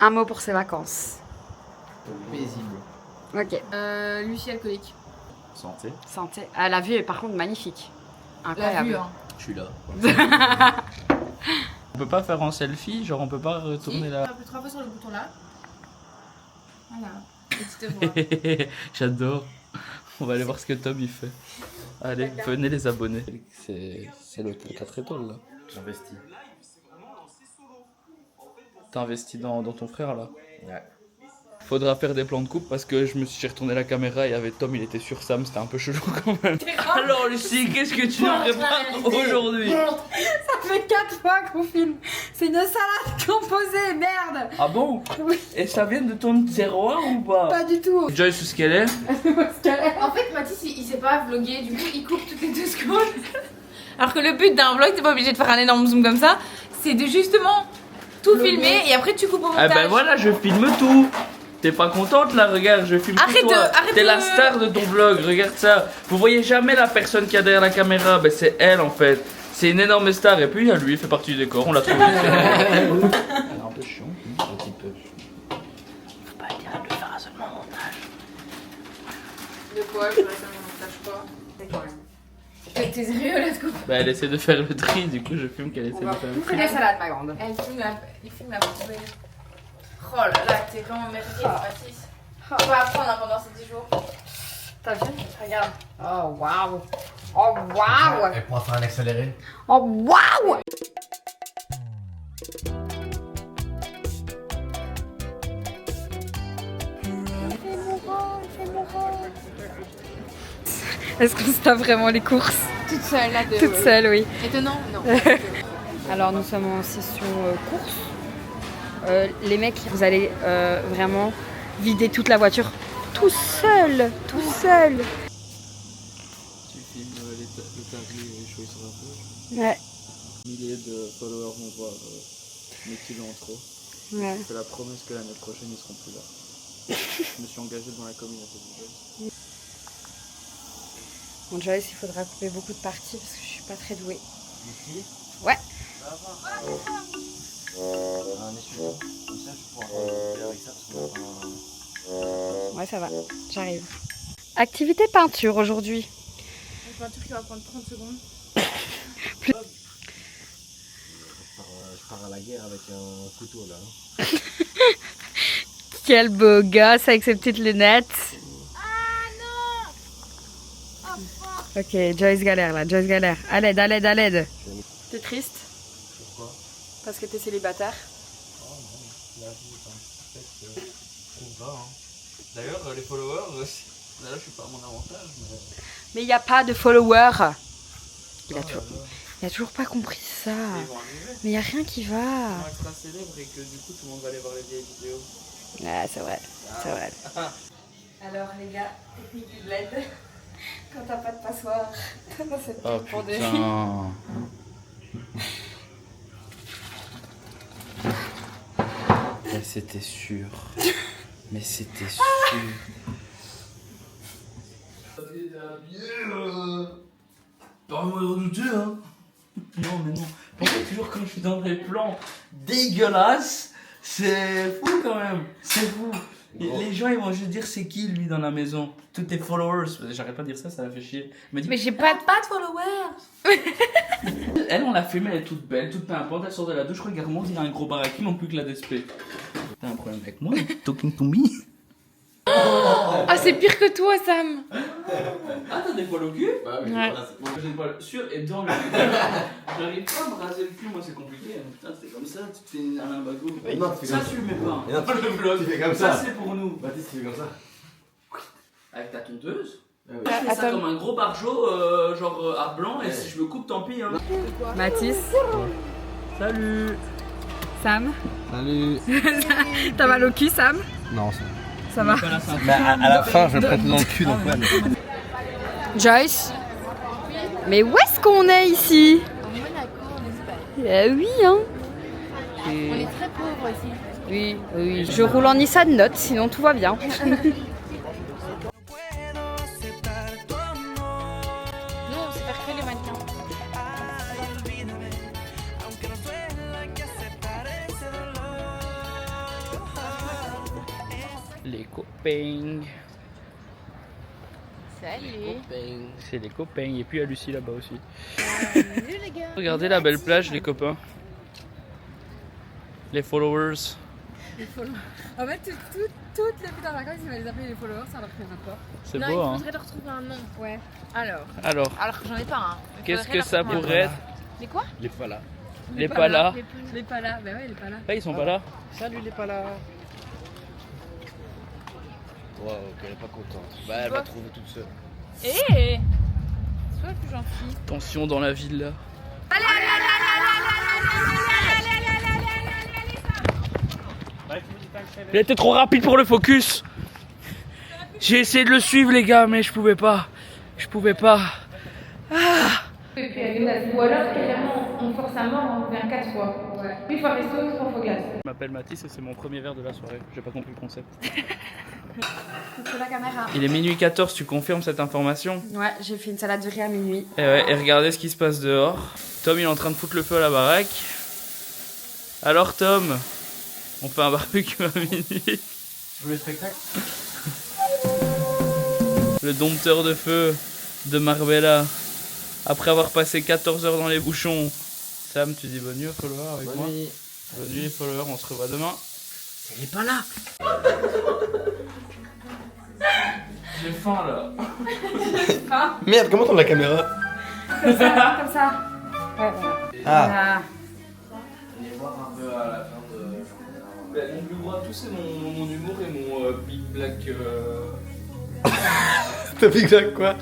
un mot pour ses vacances. Paisible. Ok. Lucie alcoolique. Santé. Santé. Ah, la vue est par contre magnifique. La Incroyable. vue, hein. Je suis là. On peut pas faire en selfie, genre on peut pas retourner là. Appuie 3 fois sur le bouton là. Voilà. Et tu te vois. J'adore. On va aller voir ce que Tom il fait. Allez, venez les abonnés. C'est l'hôtel 4 étoiles là. J'investis. T'as investi dans ton frère là. Ouais. Faudra faire des plans de coupe parce que j'ai retourné la caméra et avec Tom il était sur Sam, c'était un peu chelou quand même. Alors Lucie, qu'est-ce que tu nous prépares aujourd'hui? Ça fait 4 fois qu'on filme. C'est une salade composée, merde. Ah bon? Oui. Et ça vient de ton terroir ou pas? Pas du tout. Joyce, où est-ce qu'elle est? En fait, Mathis, il sait pas vlogger, du coup, il coupe toutes les 2 secondes. Alors que le but d'un vlog, t'es pas obligé de faire un énorme zoom comme ça, c'est de justement tout filmer et après tu coupes au montage. Ah ben voilà, je filme tout. T'es pas contente là? Regarde, je filme Arrête tout toi. arrête T'es la star de ton vlog, regarde ça. Vous voyez jamais la personne qui a derrière la caméra, ben c'est elle en fait. C'est une énorme star et puis il y a lui, il fait partie du décor, on l'a trouvé. Elle est un peu chiant, un petit peu. Faut pas dire à lui faire un seulement montage. De quoi? Je vais faire mon montage quoi? T'es sérieux là, ce coup? Bah elle essaie de faire le tri, du coup je filme qu'elle essaie On de va faire le bouffer tri. des salades, ma grande. Il filme la poubelle. Oh là là, t'es vraiment merdier, Mathis. Tu vas apprendre hein, pendant ces 10 jours. T'as vu? Regarde. Oh waouh. Oh waouh. Elle pourra faire un accéléré. Oh waouh. Est-ce qu'on se tape vraiment les courses? Toute seule là, Toute seule, oui. Étonnant? Non. Alors nous sommes en session course. Les mecs, vous allez vraiment vider toute la voiture tout seul, tout seul. Tu filmes le tableau et les choses sur la page. Ouais, Milliers de followers vont voir mes kilos en trop. ouais. Je fais la promesse que l'année prochaine ils seront plus là. Je me suis engagé devant la communauté du jeu. Bon Joyce, il faudra couper beaucoup de parties parce que je suis pas très douée. Ici. Ouais. Un essuie-tout. Comme ça, je pourrais faire avec ça parce qu'on a Ouais, ça va, j'arrive. Activité peinture aujourd'hui. Une peinture qui va prendre 30 secondes. je pars à la guerre avec un couteau là. Quel beau gosse avec ses petites lunettes. Ok, Joyce galère là, Joyce galère. À l'aide, à l'aide, à l'aide. T'es triste? Pourquoi? Parce que t'es célibataire. Oh non, la vie est un fait qu'on va. D'ailleurs, les followers, là je suis pas à mon avantage, mais. Mais il n'y a pas de followers. Il a toujours pas compris ça. Ils vont arriver. Mais il n'y a rien qui va. Ils vont être très célèbres et que du coup tout le monde va aller voir les vieilles vidéos. Ouais, c'est vrai, c'est vrai. Alors les gars, technique du bled. Quand t'as pas de passoire, t'as dans cette Oh pour des... putain. Mais c'était sûr. Mais c'était sûr. Parle-moi de redouter, hein. Non, mais non. Pourquoi toujours quand je suis dans des plans dégueulasses, c'est fou quand même. C'est fou. Les gens ils vont juste dire c'est qui lui dans la maison. Tous tes followers. J'arrête pas de dire ça, ça la fait chier. Elle me dit, Mais j'ai pas de followers. elle, on l'a filmée, elle est toute belle, toute pimpante, elle sort de la douche, regarde-moi, on dirait un gros baraquis, non plus que la DSP. T'as un problème avec moi? Talking to me? Ah, c'est pire que toi, Sam. Ah, t'as des poils au cul? Bah oui, Ouais. voilà, Moi j'ai des poils sur et dans le cul. J'arrive pas à me raser le cul, moi c'est compliqué. Putain, c'est comme ça, tu te fais un limbago. Non, tu fais Ça, comme tu le mets pas. Et non, Pas le vlog. tu fais comme Ça, ça. c'est pour nous. Baptiste, tu fais comme ça. Avec ta tondeuse? Ah oui. Je fais ça Attends. comme un gros barjot, genre à blanc, et si je me coupe, tant pis. Hein. Mathis. Salut! Sam. Salut. T'as mal au cul, Sam? Non, Ça va? mais à la fin, je me prête dans le cul, donc ouais. Joyce? Mais où est-ce qu'on est ici? Eh oui, hein. On est très pauvres ici. Oui, oui. Je roule en Nissan Note, sinon tout va bien. Nous, on sait faire que les mannequins. copains. Salut. C'est les copains. Et puis il y a Lucie là-bas aussi. Salut les gars. Regardez la belle plage, les copains. Les followers. En fait, toutes les putains de vacances, ils vont les appeler les followers, ça leur fait pas. C'est Non, beau, il hein. faudrait leur trouver un nom. Ouais. Alors Alors, que j'en ai pas un. Il qu'est-ce faudrait que leur ça trouver un pourrait nom. être? Les quoi? Les palas. Les palas. Les pas là, bah ouais, les pas là. Ah, ils sont pas là. Salut les palas. Waouh, elle est pas contente. Bah, elle va trouver toute seule. Eh, sois plus gentil. Attention dans la ville là. Il était trop rapide pour le focus. J'ai essayé de le suivre les gars, mais je pouvais pas. Ou alors carrément on force à mort, on vient 4 fois. Une fois resto, 3 fois glace. Je m'appelle Mathis et c'est mon premier verre de la soirée. J'ai pas compris le concept. C'est la caméra. Il est minuit 14, tu confirmes cette information? Ouais, j'ai fait une salade de riz à minuit. Et regardez ce qui se passe dehors. Tom il est en train de foutre le feu à la baraque. Alors Tom, on fait un barbecue à minuit. Tu veux le spectacle? Le dompteur de feu de Marbella. Après avoir passé 14 heures dans les bouchons. Sam, tu dis bonne nuit aux followers avec moi? Bonne nuit les followers, on se revoit demain. Elle est pas là. J'ai faim là. Merde, comment tourne la caméra? Comme ça. Ouais, voilà. Ah. Voilà. Allez voir un peu à la fin de... mon plus gros atout c'est mon humour et mon big black... T'as fait exact quoi?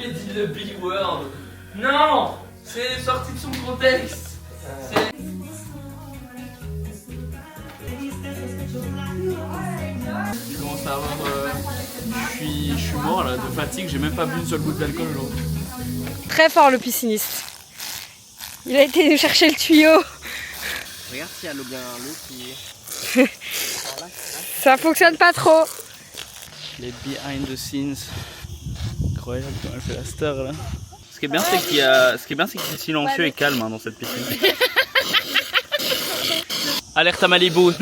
J'ai dit le big word. Non, c'est sorti de son contexte. Je commence à avoir... je suis mort là de fatigue, j'ai même pas bu une seule goutte d'alcool aujourd'hui. Très fort le pisciniste. Il a été nous chercher le tuyau. Regarde s'il y a bien l'eau qui est. Ça fonctionne pas trop. Les behind the scenes. Incroyable quand elle fait la star là. Ce qui est bien c'est que c'est silencieux et calme hein, dans cette piscine. Alerte à Malibu.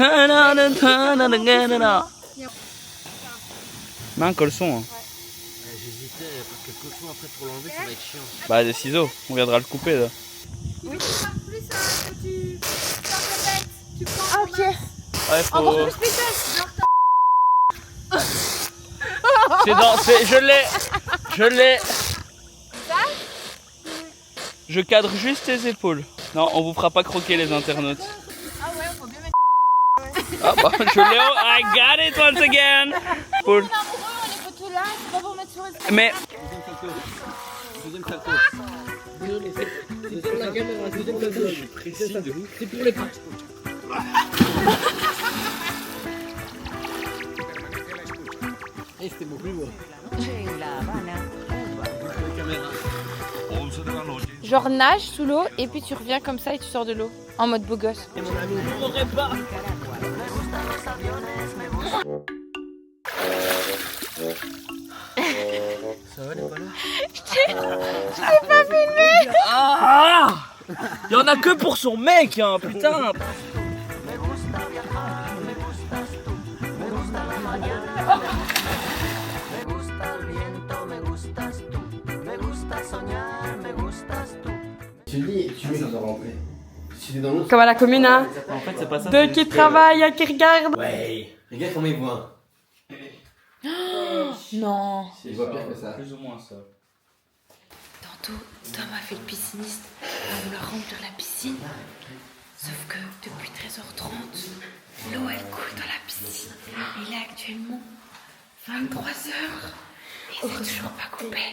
Mets un caleçon hein. J'hésitais parce que le cochon après pour l'enlever ça va être chiant. Bah des ciseaux, on viendra le couper là. Ah ok. Ouais, faut... Encore plus spécial. Je l'ai. Je cadre juste tes épaules. Non, on vous fera pas croquer les internautes. Ah ouais, on faut bien mettre. Ah bah, je l'ai. I got it once again. Paul. On est amoureux, on est photos là, c'est pas pour mettre sur Instagram. Mais Deuxième salto. C'est la caméra, deuxième salto. Je suis précis de ouf. C'est pour les pattes. Et c'était mon plus beau. Genre nage sous l'eau et puis tu reviens comme ça et tu sors de l'eau en mode beau gosse. ça va les balles? Je t'ai pas filmé. Ah! Il y en a que pour son mec hein, putain. Tu dis, tu veux nous en rentrer. Si t'es dans l'autre. Comme à la commune, hein. En fait, c'est pas ça. Deux qui travaillent, un qui regarde. Ouais. Regarde comment il voit. Non. Il voit pire que ça. Plus ou moins ça. Tantôt, Tom a fait le pisciniste à vouloir remplir la piscine. Sauf que depuis 13h30, l'eau elle coule dans la piscine. Et là actuellement, 23h. Et c'est toujours pas coupé.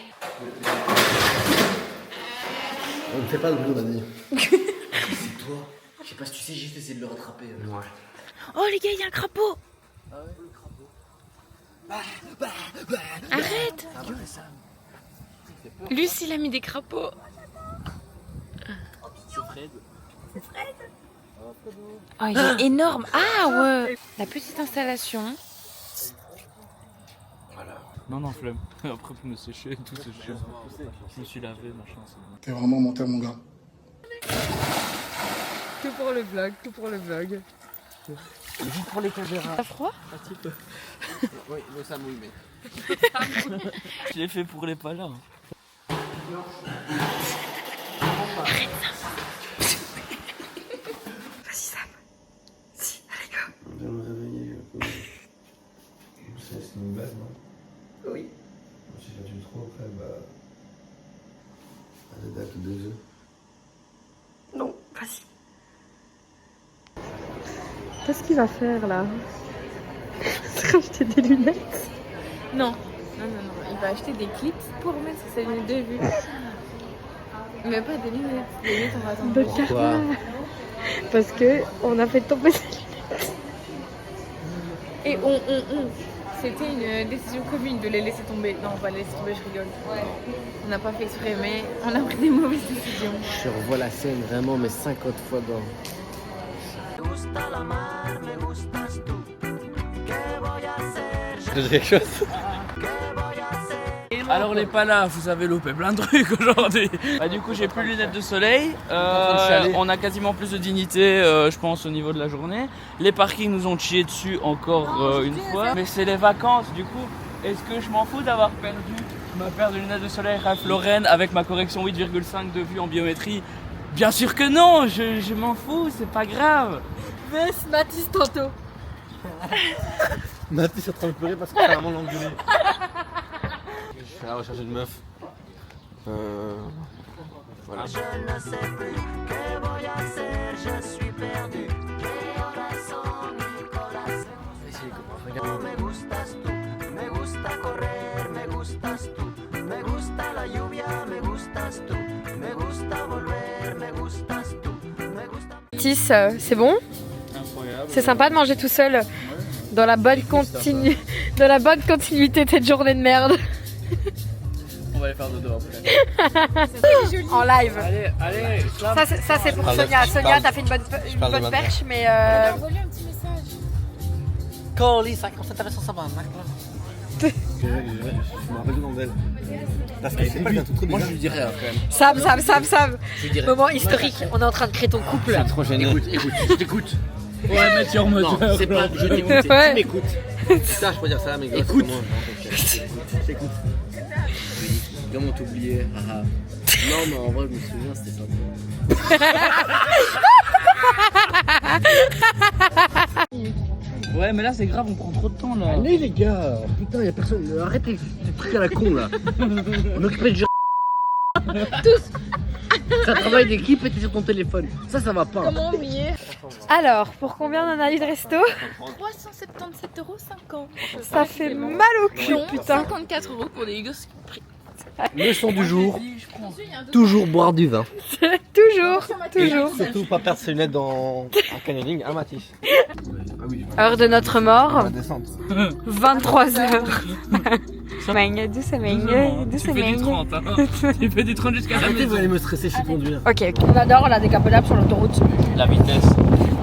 On ne fait pas de bruit, vas-y. C'est toi. Je sais pas si tu sais, j'ai essayé de le rattraper. Ouais. Oh les gars, il y a un crapaud. Arrête. Lucie, il a mis des crapauds. C'est Fred. Oh, il est énorme. Ah ouais. La petite installation. Non, flemme. Après, faut me sécher et tout, c'est chiant. Je me suis lavé, machin, c'est bon. T'es vraiment menteur, mon gars. Tout pour le vlog, tout pour le vlog. Juste pour les caméras. T'as froid? Un petit peu. Oui, moi ça mouille, mais. Je l'ai fait pour les palas. Vas-y Sam. Si, allez go. Je vais me réveiller. C'est une base, non? Oui. Si j'attends trop après, bah. Allez, date 2 œufs. Non, vas-y. Qu'est-ce qu'il va faire là? Se racheter des lunettes? Non. Il va acheter des clips pour mettre sur ses lunettes de vue. Mais pas des lunettes. Les lunettes, on va attendre. De Pourquoi? Carla. Parce que on a fait tomber ses lunettes. Et c'était une décision commune de les laisser tomber. Non, on va les laisser tomber, je rigole. On n'a pas fait exprès, mais on a pris des mauvaises décisions. Je revois la scène vraiment, mais 50 fois dans. Quelque chose. Alors les palas, vous avez loupé plein de trucs aujourd'hui. Bah, du coup j'ai plus de lunettes de soleil. On a quasiment plus de dignité, je pense, au niveau de la journée. Les parkings nous ont chié dessus encore une fois. Mais c'est les vacances, du coup, est-ce que je m'en fous d'avoir perdu ma paire de lunettes de soleil Ralph Lauren avec ma correction 8,5 de vue en biométrie? Bien sûr que non, je m'en fous, c'est pas grave. Mais Mathis tantôt. Mathis est en train de pleurer parce que c'est vraiment l'engueulé. Je suis à la recherche d'une meuf. Voilà. Tis, c'est bon? Incroyable. C'est sympa de manger tout seul dans la bonne dans la bonne continuité de cette journée de merde. On va aller faire dodo après. En live. Allez, Ça c'est pour Sonia. Sonia, t'as fait une bonne perche, mais Envoie-lui un petit message. Coli, 57 avec 150. Je me rappelle du nom d'elle. Parce que c'est pas un truc trop bizarre. Moi je lui dirais quand même. Sam. Je lui dirais. Moment historique. On est en train de créer ton couple. C'est trop génial. Écoute, je t'écoute. Ouais, mettre sur moteur. Non, c'est pas je t'écoute, c'est Ouais. tu m'écoutes. Ça, je peux dire ça à mes gosses. Écoute. J'écoute. Comment t'oublier? Non, mais en vrai, je me souviens, c'était sympa. Ouais, mais là c'est grave, on prend trop de temps là. Allez, les gars. Putain, y'a personne. Arrêtez ces trucs à la con là. On occupait du tous. C'est un travail d'équipe et t'es sur ton téléphone. Ça va pas. Comment oublier? Alors, pour combien on en a eu de resto? 377,50 €. Ça fait mal au cul, putain. 54 € pour des Hugos. Leçon du jour. Toujours boire du vin. Toujours. Surtout pas perdre ses lunettes en canyoning à Matisse. Heure de notre mort, Descente. 23h. Douce Tu fais du 30, hein. Tu fais du 30 jusqu'à la Arrêtez, vous maison. allez me stresser, je suis conduire. Ok, on adore la décapotable sur l'autoroute. La vitesse.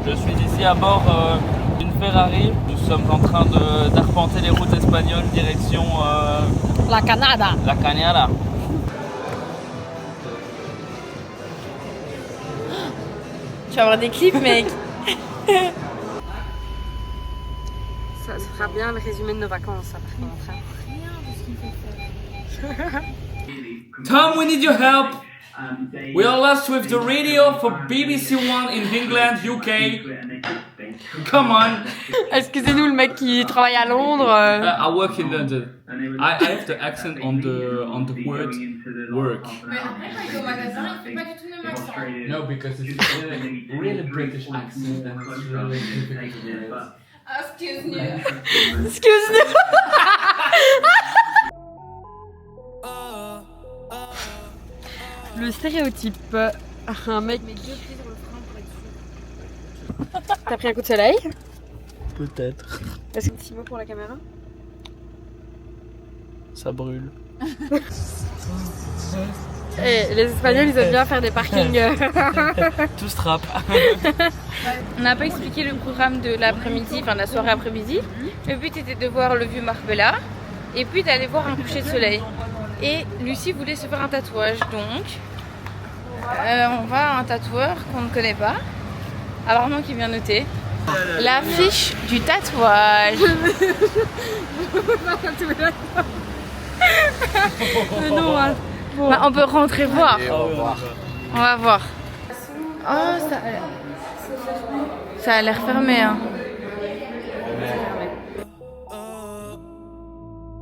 Je suis ici à bord d'une Ferrari. Nous sommes en train d'arpenter les routes espagnoles direction La Canada. la Cañada. Tu vas avoir des clips, mec. Ça fera bien le résumé de nos vacances après. Tom, we need your help. We are lost with the radio for BBC One in England, UK. Come on. Excusez-nous le mec qui travaille à Londres. I work in London. I have the accent on the word work. Mais après, quand il est au magasin, il fait pas du tout le même accent. No, because it's really British accent and it's really difficult. Excuse me. Excuse-nous. Le stéréotype. Un mec. T'as pris un coup de soleil? Peut-être. Est-ce que petit mot pour la caméra? Ça brûle. Et les Espagnols, ils aiment bien faire des parkings. Tout se trappe. On n'a pas expliqué le programme de l'après-midi, enfin de la soirée après-midi. Le but était de voir le vieux Marbella et puis d'aller voir un coucher de soleil. Et Lucie voulait se faire un tatouage, donc on va à un tatoueur qu'on ne connaît pas, apparemment qui vient noter. L'affiche du tatouage. Bah, on peut rentrer voir. On va voir. Oh, ça a l'air fermé. Hein.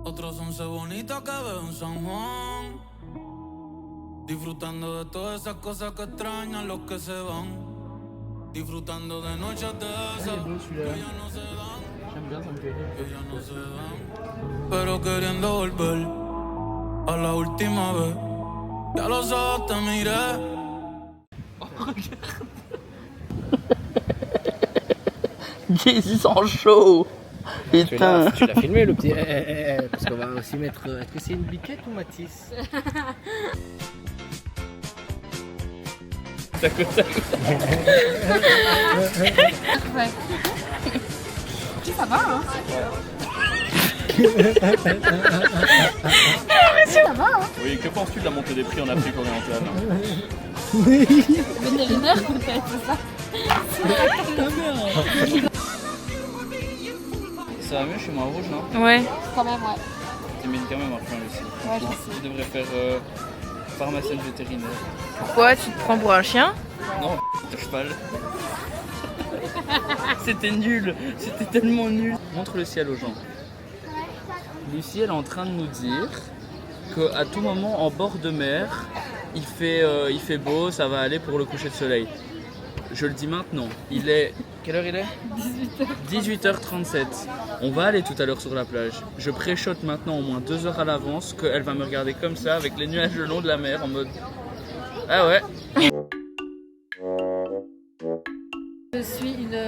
Otros 11 bonitas que veo en San Juan. Disfrutando de todas esas cosas que extrañan los que se van. Disfrutando de noches de esas que ya no se dan. Que ya no se dan. Pero queriendo volver a la última vez. Ya los ojos te miré. Jesus en show. Putain. Tu l'as filmé le petit. Parce qu'on va aussi mettre. Est-ce que c'est une biquette ou Matisse? Ça coûte ça. Ça va, hein? Oui, que penses-tu de la montée des prix en Afrique orientale? Vétérinaire, peut-être, c'est ça? Ça va mieux chez moi rouge, non? Ouais. Quand même, ouais. Tes médicaments marchent bien aussi. Ouais, je sais. Tu devrais faire pharmacienne vétérinaire. Pourquoi tu te prends pour un chien? Non, de cheval. C'était nul, c'était tellement nul. Montre le ciel aux gens. Lucie, elle est en train de nous dire qu'à tout moment, en bord de mer, il fait beau, ça va aller pour le coucher de soleil. Je le dis maintenant, il est... Quelle heure il est? 18h37. On va aller tout à l'heure sur la plage. Je préchote maintenant au moins 2 heures à l'avance qu'elle va me regarder comme ça avec les nuages le long de la mer en mode... Ah ouais. Je suis une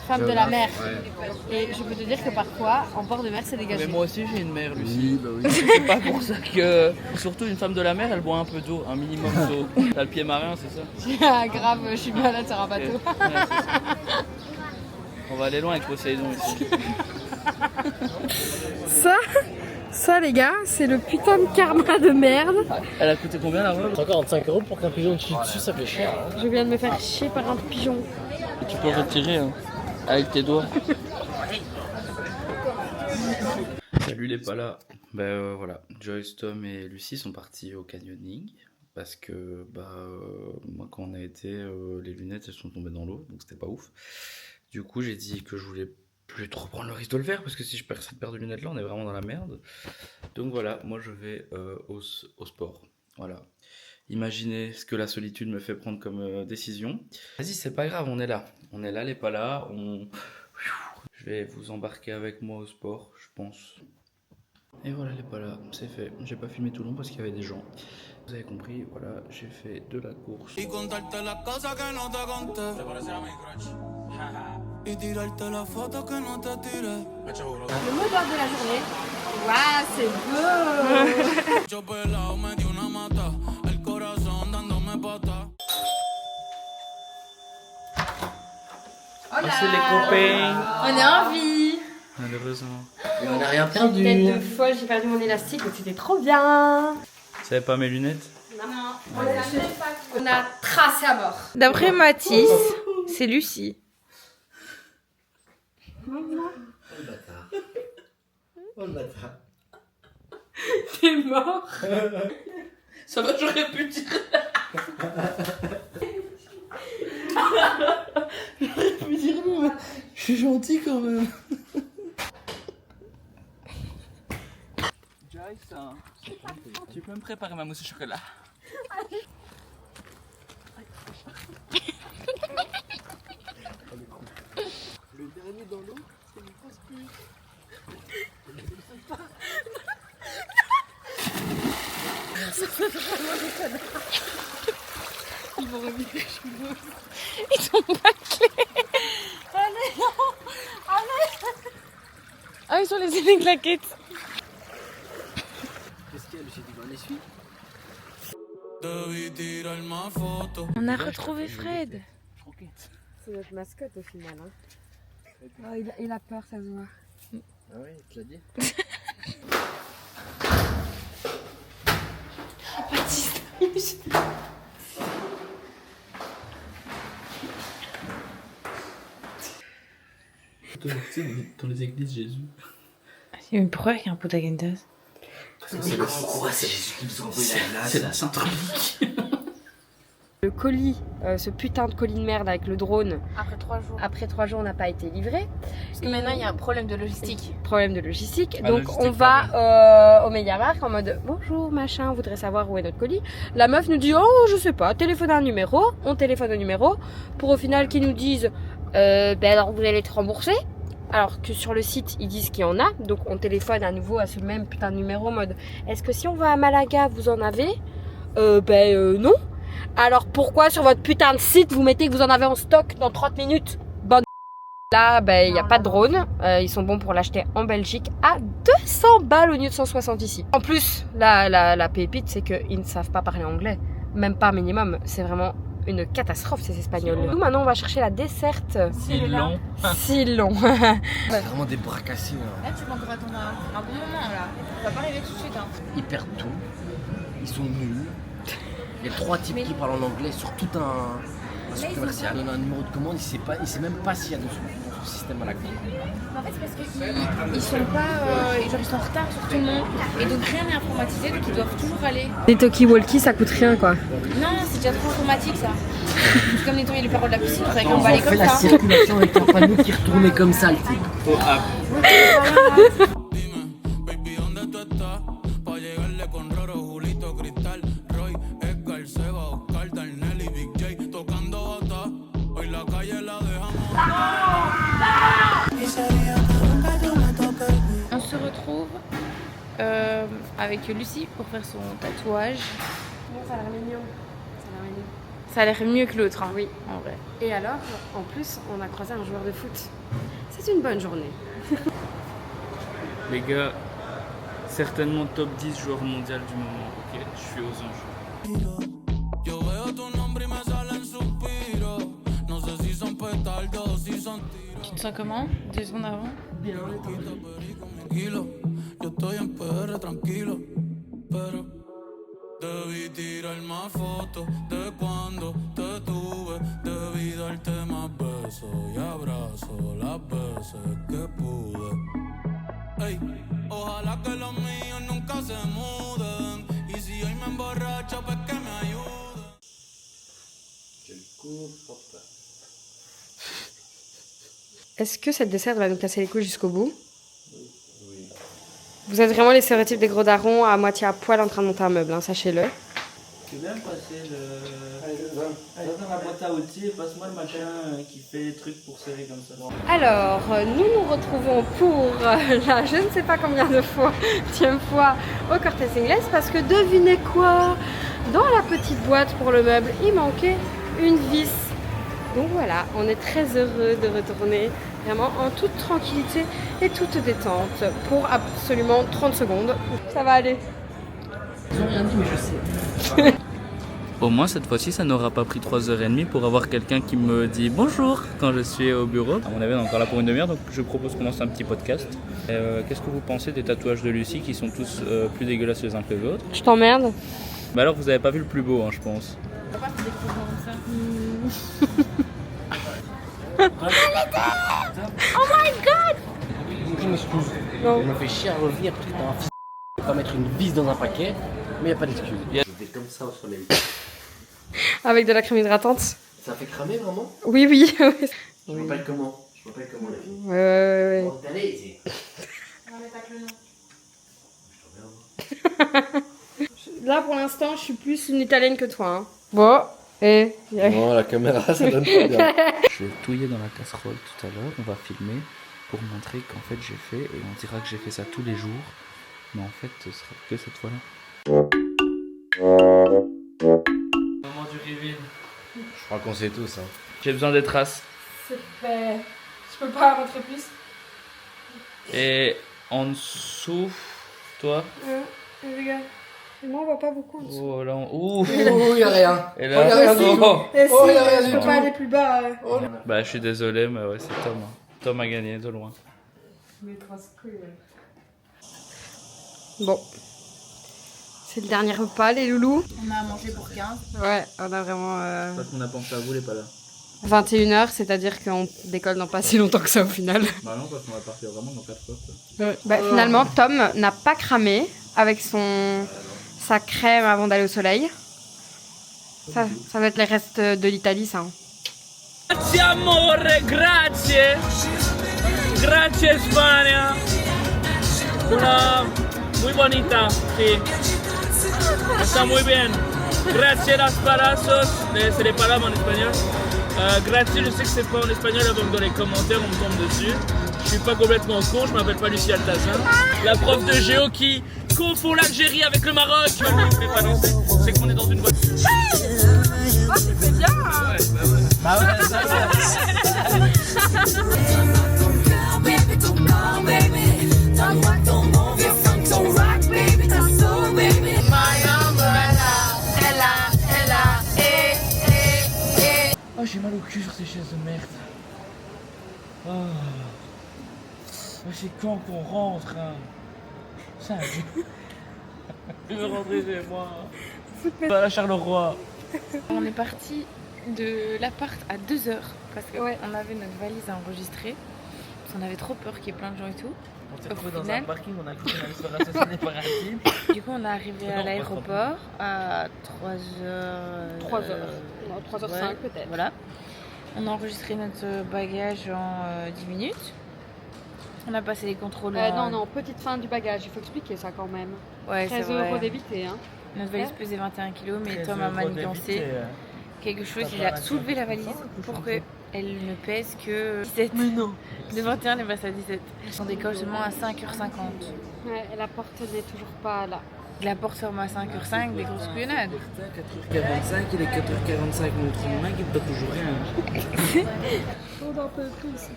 femme de la mer. Et je peux te dire que parfois, en bord de mer, c'est dégagé. Mais moi aussi j'ai une mère, Lucie. C'est pas pour ça que... Surtout une femme de la mer, elle boit un peu d'eau, un minimum d'eau. T'as le pied marin, c'est ça? Ah, grave, je suis malade sur un bateau. Ouais, c'est ça. On va aller loin avec Poséidon ici. Ça, les gars, c'est le putain de karma de merde. Elle a coûté combien la robe? 145 € pour qu'un pigeon chie dessus, ça fait cher. Hein. Je viens de me faire chier par un pigeon. Tu peux retirer hein, avec tes doigts. Salut les pas là. Voilà, Joyce, Tom et Lucie sont partis au canyoning parce que moi quand on a été, les lunettes elles sont tombées dans l'eau donc c'était pas ouf. Du coup j'ai dit que je voulais plus trop prendre le risque de le faire parce que si je perds cette paire de lunettes là on est vraiment dans la merde. Donc voilà, moi je vais au sport. Voilà. Imaginez ce que la solitude me fait prendre comme décision. Vas-y, c'est pas grave, on est là, les pas là. Je vais vous embarquer avec moi au sport, je pense. Et voilà, les pas là, c'est fait. J'ai pas filmé tout long parce qu'il y avait des gens. Vous avez compris, voilà, j'ai fait de la course. Y contarte las cosas que no te conté. Y tirarte la foto que no te tiré. Le mot d'ordre de la journée. Waouh, c'est beau. Yo pelao me di una mata. El corazón dándome pata. Ah, c'est les copains. On est en vie. Malheureusement. Et on n'a rien Tête de perdu. folle, j'ai perdu mon élastique, mais c'était trop bien. Ça avait pas mes lunettes? Non, on a tracé à mort. D'après Matisse, c'est Lucie. Oh le bâtard. Oh le bâtard. T'es mort. Ça va, j'aurais pu dire. J'aurais pu dire non, mais je suis gentil quand même. Joyce, tu peux me préparer ma mousse au chocolat? Le dernier dans l'eau, c'est une grosse pluie. Ils vont revenir chez nous. Ils sont bâclés. Allez, non. Allez. Ah, ils sont laissés les claquettes. Qu'est-ce qu'il y a, Lucie? Tu vas en essuie? Debí tirar más fotos. On a retrouvé Fred. C'est notre mascotte au final. Hein. Oh, il a peur, ça se voit. Ah oui, tu l'as dit. Baptiste. que tu sais, dans les églises, Jésus. Mais pourquoi il y a un pot d'Agendas? C'est Jésus qui nous a envoyé la C'est la Sainte République. Le colis, ce putain de colis de merde avec le drone, Après 3 jours. après 3 jours n'a pas été livré. Parce que maintenant il y a un problème de logistique. Problème de logistique. Ah, Donc logistique, on va au MediaMarkt en mode bonjour machin, on voudrait savoir où est notre colis. La meuf nous dit oh je sais pas, téléphone un numéro, on téléphone au numéro pour au final qu'ils nous disent ben alors vous allez être remboursé. Alors que sur le site ils disent qu'il y en a, donc on téléphone à nouveau à ce même putain de numéro en mode est-ce que si on va à Malaga vous en avez? Non. Alors pourquoi sur votre putain de site vous mettez que vous en avez en stock dans 30 minutes? Bonne. Là, il n'y a pas de drone. Ils sont bons pour l'acheter en Belgique à 200 balles au lieu de 160 ici. En plus, la pépite, c'est qu'ils ne savent pas parler anglais. Même pas minimum. C'est vraiment une catastrophe ces Espagnols. Nous, maintenant, on va chercher la desserte. Si long. Si long. C'est vraiment des bras cassés. Là. Là tu vas encore attendre un bon moment là. Ça va pas arriver tout de suite hein. Ils perdent tout. Ils sont nuls. Il y a 3 types qui parlent en anglais sur tout un site commercial. Il donne un numéro de commande, il sait même pas s'il y a dans son système à la con. En fait, c'est parce qu'ils sont pas. Genre, ils sont en retard sur tout le monde. Et donc, rien n'est informatisé, donc ils doivent toujours aller. Des talkie-walkie, ça coûte rien, quoi. Non, c'est déjà trop informatique ça. C'est comme nettoyer les parois de la piscine, on qu'on va aller On fait comme la ça. circulation avec un panneau qui retournait comme ça, le type. Dime, baby, ¿dónde tú estás? Pa' llegarle con Roro, Julito, Cristal, Roy, Edgar, Seba, Oscar, Darnell y Big J tocando bata. Hoy la calle la dejamos. On se retrouve avec Lucie pour faire son tatouage. Ça a l'air mignon. Ça a l'air mieux que l'autre, hein. Oui. En vrai. Et alors, en plus, on a croisé un joueur de foot. C'est une bonne journée. Les gars, certainement top 10 joueur mondial du moment. Ok, je suis aux anges. Yo veo tu nombre y me salen suspiros. No sé si son petardos o si son tiros. Tu te sens comment 2 secondes avant? Bien, on est Tranquilo, yo estoy en PR tranquilo, pero debí tirar más fotos de cuando te tuve, debí darte más besos y abrazos las veces que pude. Ey, ojalá que los míos nunca se muden y si hoy me emborracho pues que me ayuden. Est-ce que cette dessert va nous casser les couilles jusqu'au bout? Oui. Vous êtes vraiment les stéréotypes des gros darons à moitié à poil en train de monter un meuble, hein, sachez-le. Tu veux bien me passer le... dans la boîte à outils et passe-moi le machin qui fait les trucs pour serrer comme ça. Alors, nous nous retrouvons pour la je ne sais pas combien de fois, 10e fois au Cortes Inglés parce que devinez quoi? Dans la petite boîte pour le meuble, il manquait une vis. Donc voilà, on est très heureux de retourner vraiment en toute tranquillité et toute détente pour absolument 30 secondes. Ça va aller. Ils ont rien dit, mais je sais. Au moins cette fois-ci ça n'aura pas pris 3h30 pour avoir quelqu'un qui me dit bonjour quand je suis au bureau. À mon avis on est encore là pour une demi-heure donc je propose qu'on lance un petit podcast. Qu'est-ce que vous pensez des tatouages de Lucie qui sont tous plus dégueulasses les uns que les autres? Je t'emmerde. Bah alors vous avez pas vu le plus beau hein, je pense. On va pas faire des coups comme ça. Je m'excuse. Non. Je me fais chier à revenir parce que t'as un fils de pas mettre une vis dans un paquet, mais y a pas d'excuse. Je vais comme ça au soleil. Avec de la crème hydratante. Ça fait cramer vraiment? Oui, oui. Je m'appelle comment? Je m'appelle comment la fille? Ouais. Bon, allez, ici. On va mettre avec le nom. Là pour l'instant, je suis plus une italienne que toi. Hein. Bon, et. Non, la caméra, ça donne pas bien. Je vais touiller dans la casserole tout à l'heure, on va filmer pour montrer qu'en fait j'ai fait et on dira que j'ai fait ça tous les jours. Mais en fait ce sera que cette fois-là. Moment du reveal. Je crois qu'on sait tous. Hein. J'ai besoin des traces. C'est fait. Je peux pas rentrer plus. Et en dessous, toi. Regarde. Et moi on voit pas beaucoup en dessous. Oh là, ouh. Oh, y'a rien. Et Oh, y'a là, rien du tout. oh. Et si, Oh, y a rien je du peux tout. pas aller plus bas. Bah je suis désolé mais ouais c'est Tom. Hein. Tom a gagné de loin. Bon. C'est le dernier repas les loulous. On a mangé pour 15. Ouais, on a vraiment... Parce qu'on a pensé à vous les pas là. 21h, c'est-à-dire qu'on décolle dans pas si longtemps que ça au final. Bah non, parce qu'on va partir vraiment dans 4 heures. Bah, finalement, Tom n'a pas cramé avec sa crème avant d'aller au soleil. Ça va être les restes de l'Italie, ça. Grazie amore, grazie. Grazie España. Una muy bonita, sí. Está muy bien. Grazie las parazos, c'est les palabres en espagnol. Grazie, je sais que c'est pas en espagnol, donc dans les commentaires on me tombe dessus. Je suis pas complètement con, je m'appelle pas Lucie Altazin. La prof de géo qui confond l'Algérie avec le Maroc. Je ne pas non, c'est qu'on est dans une voie. Oh, tu fais bien. Bah ouais, ça Oh, j'ai mal au cul sur ces chaises de merde. Oh. C'est quand qu'on rentre, hein. Ça, je veux rentrer chez moi. Pas la Charleroi. On est parti de l'appart à 2h parce qu'on avait notre valise à enregistrer. Parce qu'on avait trop peur qu'il y ait plein de gens et tout. On s'est retrouvé dans un parking, on a cru qu'on allait se faire assassiner par un type. Du coup, on est arrivé à l'aéroport à 3h. 3h05 peut-être. Voilà. On a enregistré notre bagage en 10 minutes. On a passé les contrôles. Non, petite fin du bagage, il faut expliquer ça quand même. Ouais, 13 € débité. Hein. Notre valise pesait 21 kg, mais Tom a manigancé quelque chose. Il a soulevé la valise pour qu'elle ne pèse que 17. Mais non. De 21, elle est passée à 17. On décolle seulement à 5h50. Ouais, la porte n'est toujours pas là. La porte ferme à 5h05, des grosses couillonnades. 4h45, il est 4h45, mon mec, il peut toujours rien. On en peut plus.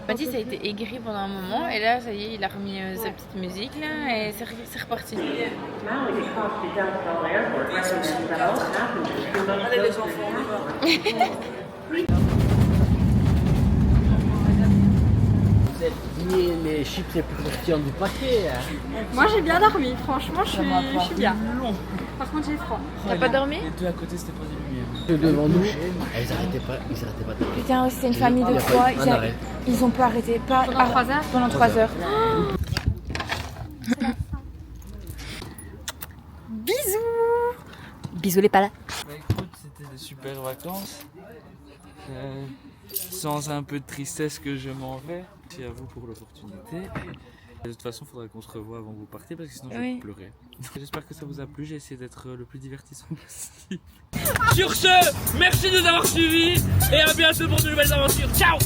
Mathis a été aigri pendant un moment et là ça y est il a remis sa petite musique là et c'est reparti. Allez les enfants, on y va. Les chips les plus croustillants du paquet. Moi j'ai bien dormi, franchement je suis bien. Par contre j'ai froid. T'as pas dormi? Les deux à côté c'était pas des lumières. Devant nous, ils arrêtaient pas de dormir. Putain, c'est une famille de 3, ils ont pas arrêté. Pendant 3 heures? Pendant 3 heures. Bisous. Bisous les palas. Bah écoute, c'était des super vacances. Sans un peu de tristesse que je m'en vais. Merci à vous pour l'opportunité. De toute façon, il faudrait qu'on se revoie avant que vous partiez parce que sinon je vais pleurer. J'espère que ça vous a plu, j'ai essayé d'être le plus divertissant possible. Sur ce, merci de nous avoir suivis et à bientôt pour de nouvelles aventures. Ciao!